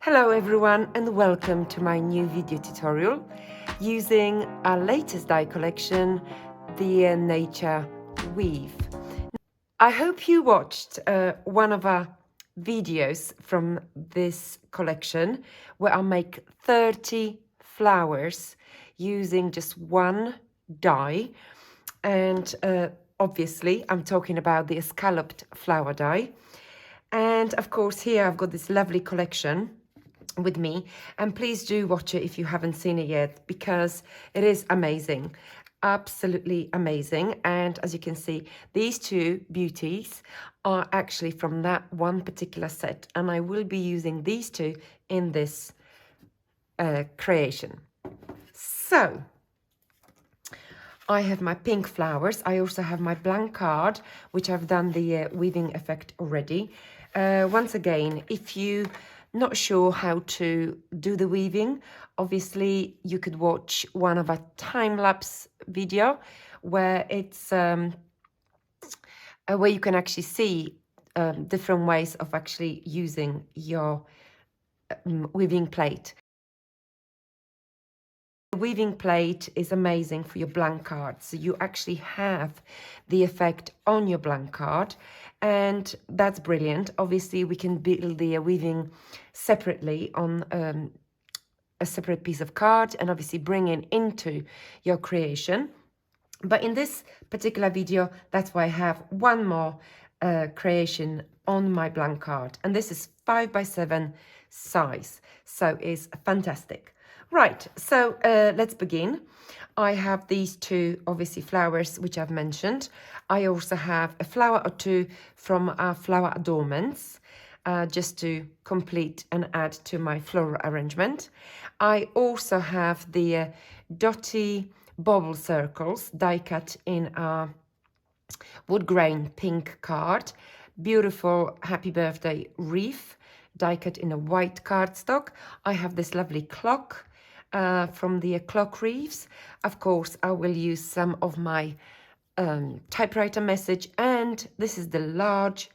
Hello everyone and welcome to my new video tutorial using our latest die collection, the Nature Weave. I hope you watched one of our videos from this collection where I make 30 flowers using just one die, and obviously I'm talking about the scalloped flower die. And of course here I've got this lovely collection with me, and please do watch it if you haven't seen it yet, because it is amazing, absolutely amazing. And as you can see, these two beauties are actually from that one particular set, and I will be using these two in this creation. So I have my pink flowers. I also have my blank card, which I've done the weaving effect already. Once again, if you not sure how to do the weaving, obviously you could watch one of a time-lapse video where it's where you can actually see different ways of actually using your weaving plate. The weaving plate is amazing for your blank card, so you actually have the effect on your blank card, and that's brilliant. Obviously we can build the weaving separately on a separate piece of card and obviously bring it into your creation. But in this particular video, that's why I have one more creation on my blank card, and this is 5x7 size, so it's fantastic. Right, so let's begin. I have these two, obviously, flowers, which I've mentioned. I also have a flower or two from our flower adornments, just to complete and add to my floral arrangement. I also have the dotty bobble circles die cut in a wood grain pink card. Beautiful happy birthday wreath die cut in a white cardstock. I have this lovely clock from the clock wreaths. Of course, I will use some of my typewriter message, and this is the large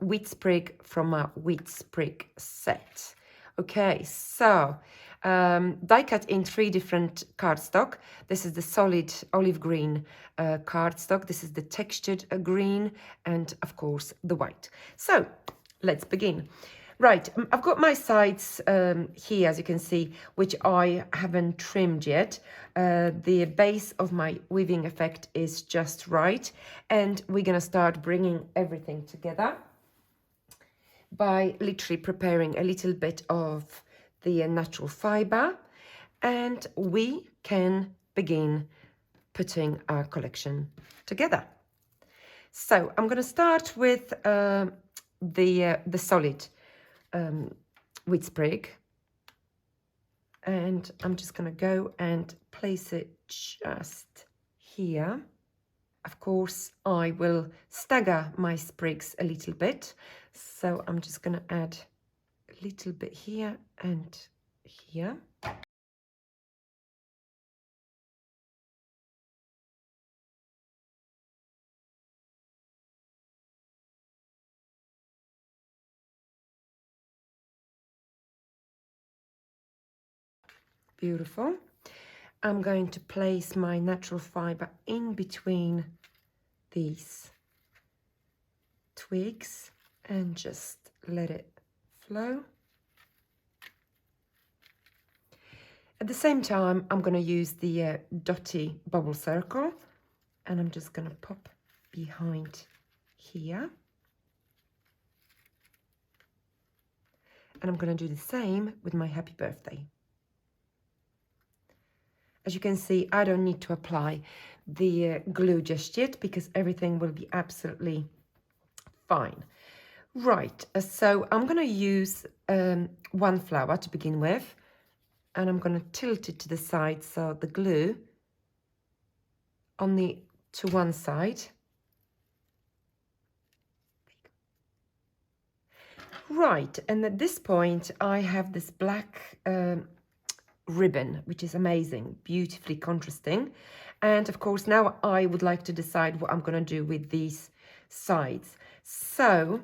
wheat sprig from a wheat sprig set. Okay, so die cut in 3 different cardstock. This is the solid olive green cardstock. This is the textured green, and of course the white. So let's begin. Right, I've got my sides here, as you can see, which I haven't trimmed yet. The base of my weaving effect is just right, and we're gonna start bringing everything together by literally preparing a little bit of the natural fiber, and we can begin putting our collection together. So I'm going to start with the solid wheat sprig, and I'm just going to go and place it just here. Of course, I will stagger my sprigs a little bit, so I'm just going to add a little bit here and here. Beautiful. I'm going to place my natural fiber in between these twigs and just let it flow. At the same time, I'm going to use the dotty bubble circle, and I'm just going to pop behind here. And I'm going to do the same with my happy birthday. As you can see, I don't need to apply the glue just yet, because everything will be absolutely fine. Right, so I'm going to use one flower to begin with, and I'm going to tilt it to the side so the glue only to one side. Right, and at this point I have this black ribbon, which is amazing, beautifully contrasting. And of course now I would like to decide what I'm going to do with these sides. So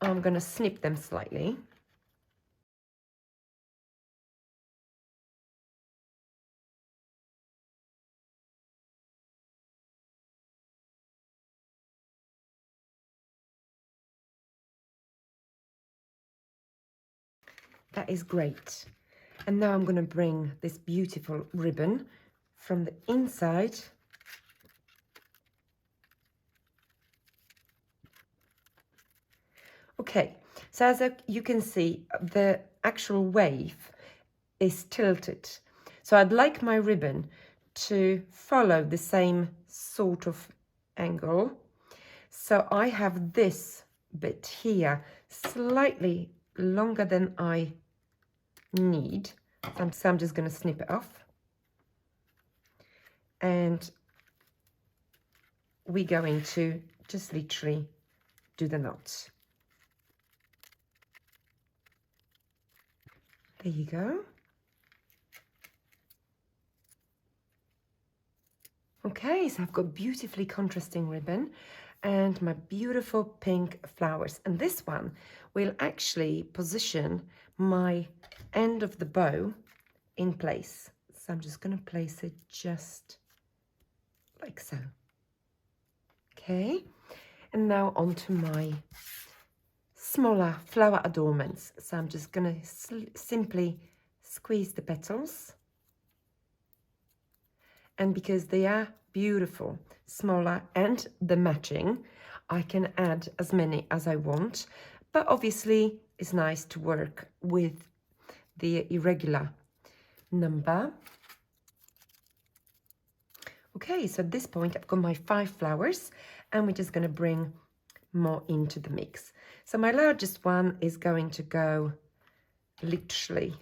I'm going to snip them slightly. That is great. And now I'm going to bring this beautiful ribbon from the inside Okay, so as you can see, the actual wave is tilted. So I'd like my ribbon to follow the same sort of angle. So I have this bit here slightly longer than I need. So I'm just going to snip it off. And we're going to just literally do the knots. There you go. Okay, so I've got beautifully contrasting ribbon and my beautiful pink flowers. And this one will actually position my end of the bow in place. So I'm just going to place it just like so. Okay, and now onto my smaller flower adornments. So I'm just going to simply squeeze the petals. And because they are beautiful, smaller, and the matching, I can add as many as I want. But obviously, it's nice to work with the irregular number. Okay, so at this point, I've got my 5 flowers, and we're just going to bring more into the mix. So my largest one is going to go literally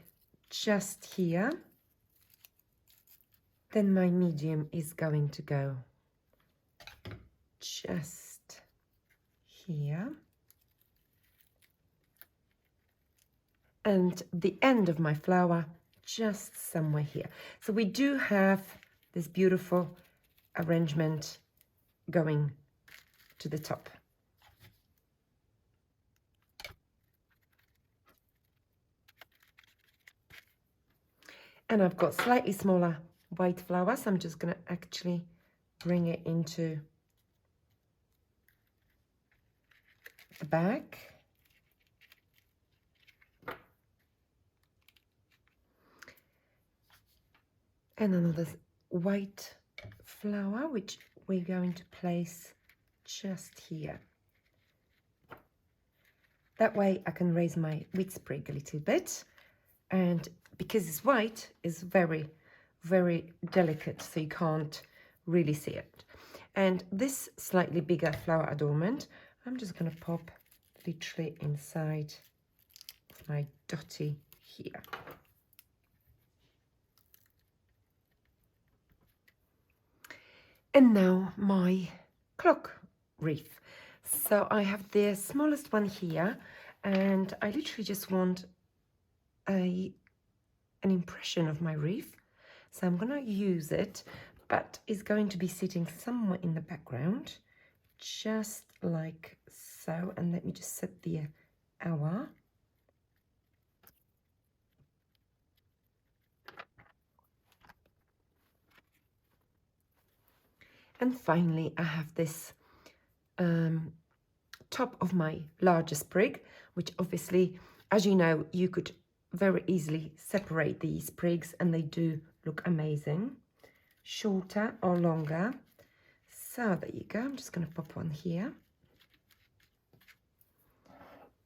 just here. Then my medium is going to go just here. And the end of my flower just somewhere here. So we do have this beautiful arrangement going to the top. And I've got slightly smaller white flowers. I'm just going to actually bring it into the back. And another white flower, which we're going to place just here. That way I can raise my wheat sprig a little bit. And because it's white, it's very, very delicate, so you can't really see it. And this slightly bigger flower adornment, I'm just going to pop literally inside my dotty here. And now my clock wreath. So I have the smallest one here, and I literally just want an impression of my wreath. So I'm going to use it, but it's going to be sitting somewhere in the background, just like so. And let me just set the hour. And finally, I have this top of my larger sprig, which obviously, as you know, you could very easily separate these sprigs, and they do look amazing, shorter or longer. So there you go. I'm just going to pop one here.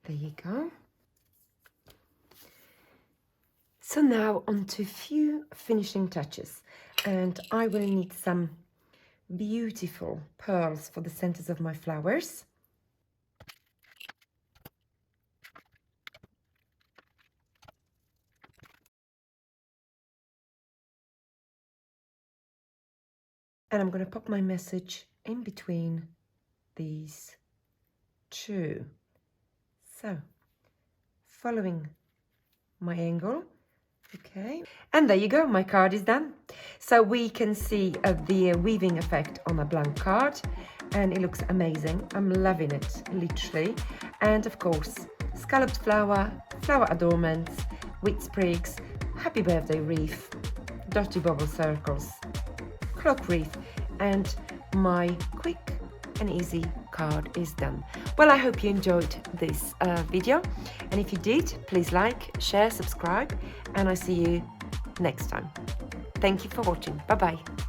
There you go. So now on to a few finishing touches, and I will need some beautiful pearls for the centers of my flowers. And I'm going to pop my message in between these two. So, following my angle. Okay, and there you go, my card is done. So we can see the weaving effect on a blank card, and it looks amazing. I'm loving it, literally. And of course, scalloped flower, flower adornments, wheat sprigs, happy birthday wreath, dotty bubble circles, clock wreath, and my quick and easy card is done. Well, I hope you enjoyed this video, and if you did, please like, share, subscribe, and I'll see you next time. Thank you for watching. Bye bye.